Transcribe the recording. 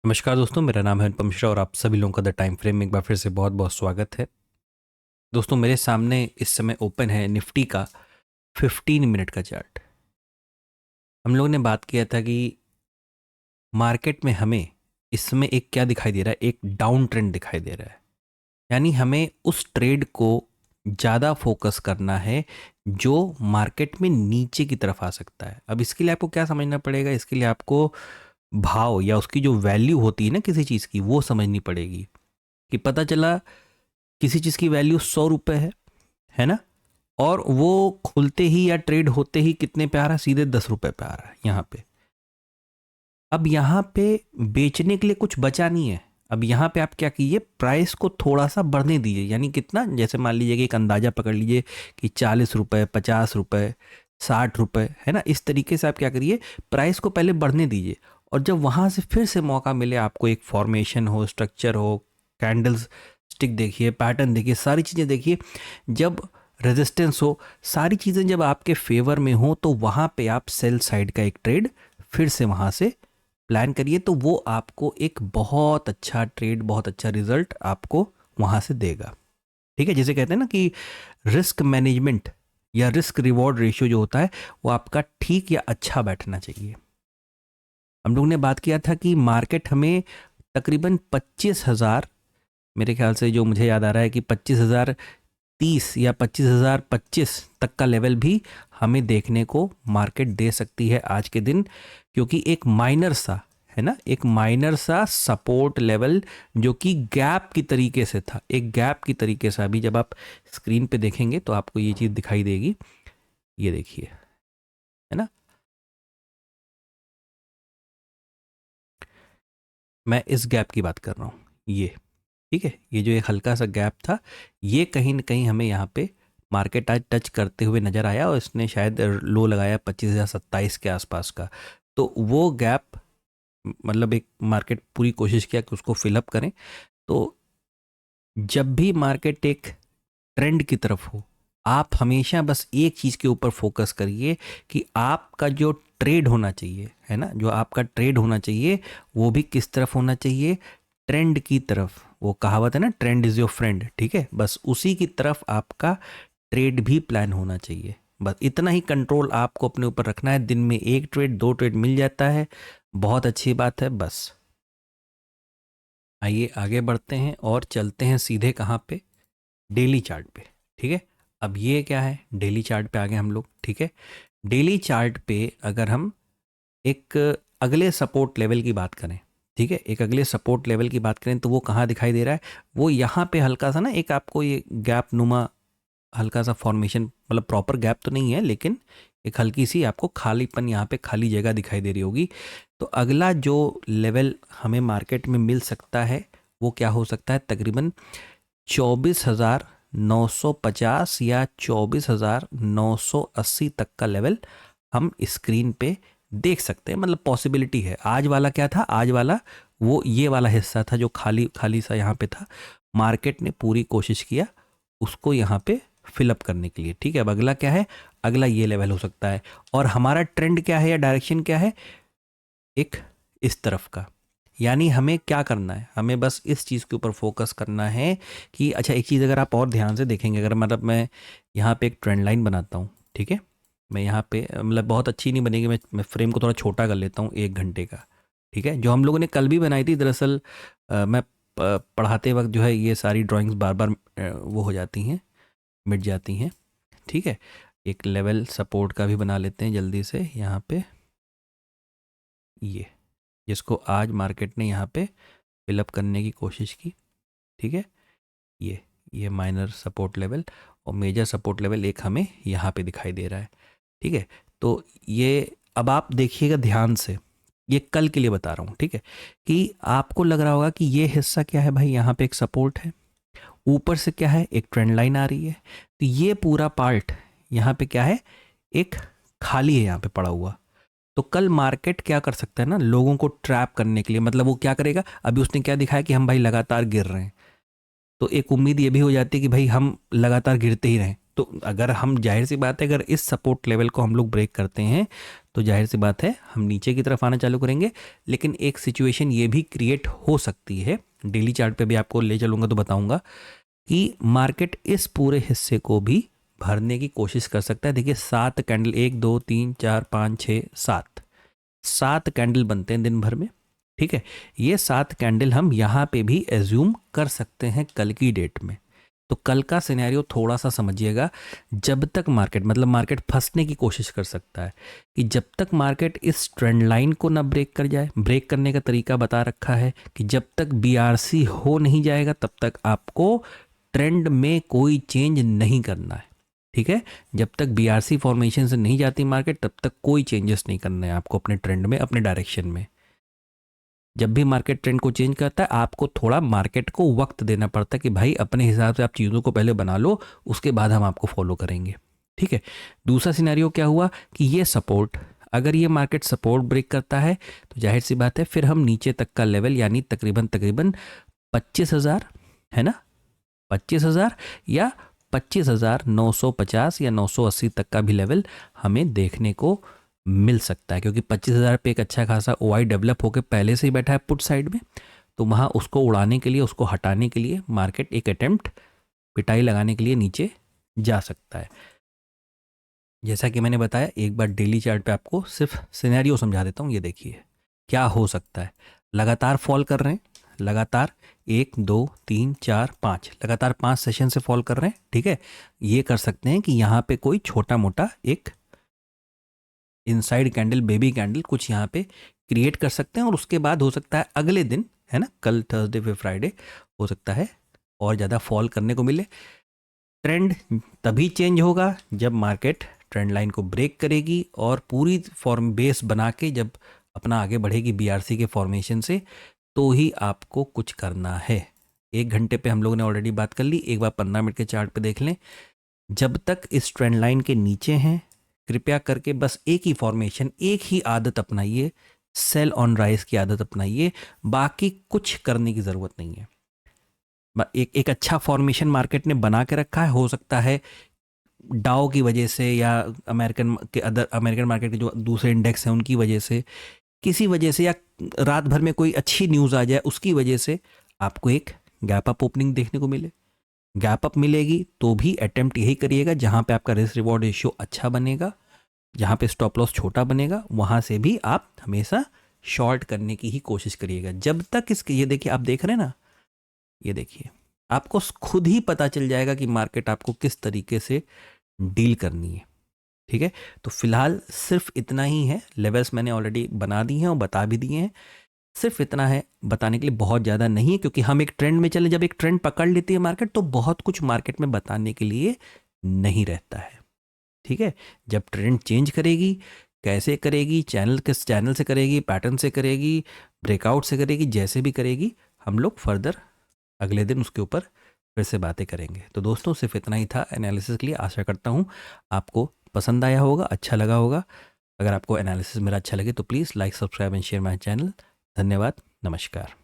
नमस्कार दोस्तों, मेरा नाम है अनुपम मिश्रा और आप सभी लोगों का द टाइम फ्रेम में एक बार फिर से बहुत बहुत स्वागत है। दोस्तों, मेरे सामने इस समय ओपन है निफ्टी का 15 मिनट का चार्ट। हम लोगों ने बात किया था कि मार्केट में हमें इस समय एक क्या दिखाई दे रहा है, एक डाउन ट्रेंड दिखाई दे रहा है। यानी हमें उस ट्रेड को ज़्यादा फोकस करना है जो मार्केट में नीचे की तरफ आ सकता है। अब इसके लिए आपको क्या समझना पड़ेगा, इसके लिए आपको भाव या उसकी जो वैल्यू होती है ना किसी चीज़ की, वो समझनी पड़ेगी। कि पता चला किसी चीज़ की वैल्यू 100 रुपये है ना, और वो खुलते ही या ट्रेड होते ही कितने पे आ रहा है, सीधे 10 रुपये पे आ रहा है यहाँ पे। अब यहाँ पे बेचने के लिए कुछ बचा नहीं है। अब यहाँ पे आप क्या कीजिए, प्राइस को थोड़ा सा बढ़ने दीजिए। यानी कितना, जैसे मान लीजिए कि एक अंदाज़ा पकड़ लीजिए कि 40 रुपये, 50 रुपये, 60 रुपये, है ना। इस तरीके से आप क्या करिए, प्राइस को पहले बढ़ने दीजिए। और जब वहाँ से फिर से मौका मिले आपको, एक फॉर्मेशन हो, स्ट्रक्चर हो, कैंडल्स स्टिक देखिए, पैटर्न देखिए, सारी चीज़ें देखिए, जब रेजिस्टेंस हो, सारी चीज़ें जब आपके फेवर में हो, तो वहाँ पे आप सेल साइड का एक ट्रेड फिर से वहाँ से प्लान करिए। तो वो आपको एक बहुत अच्छा ट्रेड, बहुत अच्छा रिजल्ट आपको वहाँ से देगा। ठीक है, जैसे कहते हैं ना कि रिस्क मैनेजमेंट या रिस्क रिवॉर्ड रेशियो जो होता है वो आपका ठीक या अच्छा बैठना चाहिए। हम लोग ने बात किया था कि मार्केट हमें तकरीबन 25,000, मेरे ख्याल से जो मुझे याद आ रहा है कि 25,030 या 25,025 तक का लेवल भी हमें देखने को मार्केट दे सकती है आज के दिन। क्योंकि एक माइनर सा, है ना, एक माइनर सा सपोर्ट लेवल जो कि गैप की तरीके से था, एक गैप की तरीके से अभी जब आप स्क्रीन पे देखेंगे तो आपको ये चीज़ दिखाई देगी। ये देखिए, है ना, मैं इस गैप की बात कर रहा हूँ। ये ठीक है, ये जो एक हल्का सा गैप था, ये कहीं ना कहीं हमें यहाँ पे मार्केट आज टच करते हुए नज़र आया और इसने शायद लो लगाया 25,027 के आसपास का। तो वो गैप, मतलब एक मार्केट पूरी कोशिश किया कि उसको फिलअप करें। तो जब भी मार्केट एक ट्रेंड की तरफ हो, आप हमेशा बस एक चीज़ के ऊपर फोकस करिए कि आपका जो ट्रेड होना चाहिए, है ना, जो आपका ट्रेड होना चाहिए वो भी किस तरफ होना चाहिए, ट्रेंड की तरफ। वो कहावत है ना, ट्रेंड इज़ योर फ्रेंड। ठीक है, बस उसी की तरफ आपका ट्रेड भी प्लान होना चाहिए। बस इतना ही कंट्रोल आपको अपने ऊपर रखना है। दिन में एक ट्रेड, दो ट्रेड मिल जाता है, बहुत अच्छी बात है। बस आइए आगे बढ़ते हैं और चलते हैं सीधे कहाँ पे, डेली चार्ट पे। ठीक है, अब ये क्या है, डेली चार्ट पे आ गए हम लोग। ठीक है, डेली चार्ट पे अगर हम एक अगले सपोर्ट लेवल की बात करें, ठीक है, एक अगले सपोर्ट लेवल की बात करें तो वो कहाँ दिखाई दे रहा है, वो यहाँ पे हल्का सा ना, एक आपको ये गैप नुमा हल्का सा फॉर्मेशन, मतलब प्रॉपर गैप तो नहीं है लेकिन एक हल्की सी आपको खालीपन, यहाँ पे खाली जगह दिखाई दे रही होगी। तो अगला जो लेवल हमें मार्केट में मिल सकता है वो क्या हो सकता है, तकरीबन 24,950 या 24,980 तक का लेवल हम स्क्रीन पे देख सकते हैं। मतलब पॉसिबिलिटी है। आज वाला क्या था, आज वाला वो ये वाला हिस्सा था जो खाली खाली सा यहाँ पे था। मार्केट ने पूरी कोशिश किया उसको यहाँ पे फिलअप करने के लिए। ठीक है, अब अगला क्या है, अगला ये लेवल हो सकता है। और हमारा ट्रेंड क्या है या डायरेक्शन क्या है, एक इस तरफ का। यानी हमें क्या करना है, हमें बस इस चीज़ के ऊपर फोकस करना है कि अच्छा, एक चीज़ अगर आप और ध्यान से देखेंगे, अगर मतलब मैं यहाँ पे एक ट्रेंड लाइन बनाता हूँ, ठीक है, मैं यहाँ पे, मतलब बहुत अच्छी नहीं बनेगी, मैं फ्रेम को थोड़ा छोटा कर लेता हूँ 1 घंटे का। ठीक है, जो हम लोगों ने कल भी बनाई थी दरअसल, मैं पढ़ाते वक्त जो है ये सारी ड्राइंग्स बार बार वो हो जाती हैं, मिट जाती हैं। ठीक है, एक लेवल सपोर्ट का भी बना लेते हैं जल्दी से यहाँ पे, ये जिसको आज मार्केट ने यहाँ पे फिलअप करने की कोशिश की। ठीक है, ये माइनर सपोर्ट लेवल और मेजर सपोर्ट लेवल एक हमें यहाँ पे दिखाई दे रहा है। ठीक है, तो ये अब आप देखिएगा ध्यान से, ये कल के लिए बता रहा हूँ। ठीक है, कि आपको लग रहा होगा कि ये हिस्सा क्या है भाई, यहाँ पे एक सपोर्ट है, ऊपर से क्या है, एक ट्रेंड लाइन आ रही है। तो ये पूरा पार्ट यहाँ पे क्या है, एक खाली है यहाँ पे पड़ा हुआ। तो कल मार्केट क्या कर सकता है ना, लोगों को ट्रैप करने के लिए, मतलब वो क्या करेगा, अभी उसने क्या दिखाया कि हम भाई लगातार गिर रहे हैं, तो एक उम्मीद ये भी हो जाती है कि भाई हम लगातार गिरते ही रहें। तो अगर हम, जाहिर सी बात है, अगर इस सपोर्ट लेवल को हम लोग ब्रेक करते हैं तो जाहिर सी बात है हम नीचे की तरफ आना चालू करेंगे। लेकिन एक सिचुएशन ये भी क्रिएट हो सकती है, डेली चार्ट पे भी आपको ले चलूँगा तो बताऊँगा, कि मार्केट इस पूरे हिस्से को भी भरने की कोशिश कर सकता है। देखिए 7 कैंडल, 1 2 3 4 5 6 7 कैंडल बनते हैं दिन भर में, ठीक है। ये 7 कैंडल हम यहाँ पे भी एज्यूम कर सकते हैं कल की डेट में। तो कल का सिनेरियो थोड़ा सा समझिएगा। जब तक मार्केट, मतलब मार्केट फंसने की कोशिश कर सकता है कि जब तक मार्केट इस ट्रेंड लाइन को ना ब्रेक कर जाए। ब्रेक करने का तरीका बता रखा है कि जब तक बीआरसी हो नहीं जाएगा तब तक आपको ट्रेंड में कोई चेंज नहीं करना है, ठीक है। जब तक बीआरसी फॉर्मेशन से नहीं जाती मार्केट तब तक कोई चेंजेस नहीं करना है आपको अपने ट्रेंड में, अपने डायरेक्शन में। जब भी मार्केट ट्रेंड को चेंज करता है आपको थोड़ा मार्केट को वक्त देना पड़ता है कि भाई अपने हिसाब से आप चीज़ों को पहले बना लो, उसके बाद हम आपको फॉलो करेंगे, ठीक है। दूसरा सिनेरियो क्या हुआ कि ये सपोर्ट, अगर ये मार्केट सपोर्ट ब्रेक करता है तो जाहिर सी बात है फिर हम नीचे तक का लेवल यानी तकरीबन 25,000, है ना, 25,000 या 25,950 या 980 तक का भी लेवल हमें देखने को मिल सकता है, क्योंकि 25,000 पे एक अच्छा खासा ओआई डेवलप होकर पहले से ही बैठा है पुट साइड में। तो वहाँ उसको उड़ाने के लिए, उसको हटाने के लिए मार्केट एक अटेम्प्ट, पिटाई लगाने के लिए नीचे जा सकता है। जैसा कि मैंने बताया, एक बार डेली चार्ट पे आपको सिर्फ सिनेरियो समझा देता हूँ। ये देखिए क्या हो सकता है। लगातार फॉल कर रहे हैं, लगातार 1 2 3 4 5, लगातार 5 सेशन से फॉल कर रहे हैं, ठीक है। ये कर सकते हैं कि यहाँ पे कोई छोटा मोटा एक इनसाइड कैंडल, बेबी कैंडल कुछ यहाँ पे क्रिएट कर सकते हैं, और उसके बाद हो सकता है अगले दिन, है ना, कल थर्सडे फिर फ्राइडे हो सकता है और ज़्यादा फॉल करने को मिले। ट्रेंड तभी चेंज होगा जब मार्केट ट्रेंड लाइन को ब्रेक करेगी और पूरी फॉर्म बेस बना के जब अपना आगे बढ़ेगी बीआरसी के फॉर्मेशन से, तो ही आपको कुछ करना है। 1 घंटे पे हम लोगों ने ऑलरेडी बात कर ली, एक बार 15 मिनट के चार्ट पे देख लें। जब तक इस ट्रेंड लाइन के नीचे हैं कृपया करके बस एक ही फॉर्मेशन, एक ही आदत अपनाइए, सेल ऑन राइज की आदत अपनाइए, बाकी कुछ करने की ज़रूरत नहीं है। एक अच्छा फॉर्मेशन मार्केट ने बना के रखा है, हो सकता है डाउ की वजह से या अमेरिकन मार्केट के जो दूसरे इंडेक्स हैं उनकी वजह से, किसी वजह से, या रात भर में कोई अच्छी न्यूज़ आ जाए उसकी वजह से आपको एक गैप अप ओपनिंग देखने को मिले। गैप अप मिलेगी तो भी अटेम्प्ट यही करिएगा जहाँ पे आपका रिस्क रिवॉर्ड रेशियो अच्छा बनेगा, जहाँ पे स्टॉप लॉस छोटा बनेगा, वहाँ से भी आप हमेशा शॉर्ट करने की ही कोशिश करिएगा। जब तक इसके, ये देखिए आप देख रहे हैं ना, ये देखिए आपको खुद ही पता चल जाएगा कि मार्केट आपको किस तरीके से डील करनी है, ठीक है। तो फिलहाल सिर्फ इतना ही है, लेवल्स मैंने ऑलरेडी बना दिए हैं और बता भी दिए हैं। सिर्फ इतना है बताने के लिए, बहुत ज़्यादा नहीं है, क्योंकि हम एक ट्रेंड में चले, जब एक ट्रेंड पकड़ लेती है मार्केट तो बहुत कुछ मार्केट में बताने के लिए नहीं रहता है, ठीक है। जब ट्रेंड चेंज करेगी, कैसे करेगी, चैनल किस चैनल से करेगी, पैटर्न से करेगी, ब्रेकआउट से करेगी, जैसे भी करेगी, हम लोग फर्दर अगले दिन उसके ऊपर फिर से बातें करेंगे। तो दोस्तों सिर्फ इतना ही था एनालिसिस के लिए। आशा करता हूँ आपको पसंद आया होगा, अच्छा लगा होगा। अगर आपको एनालिसिस मेरा अच्छा लगे तो please like, subscribe and share my channel. धन्यवाद, नमस्कार।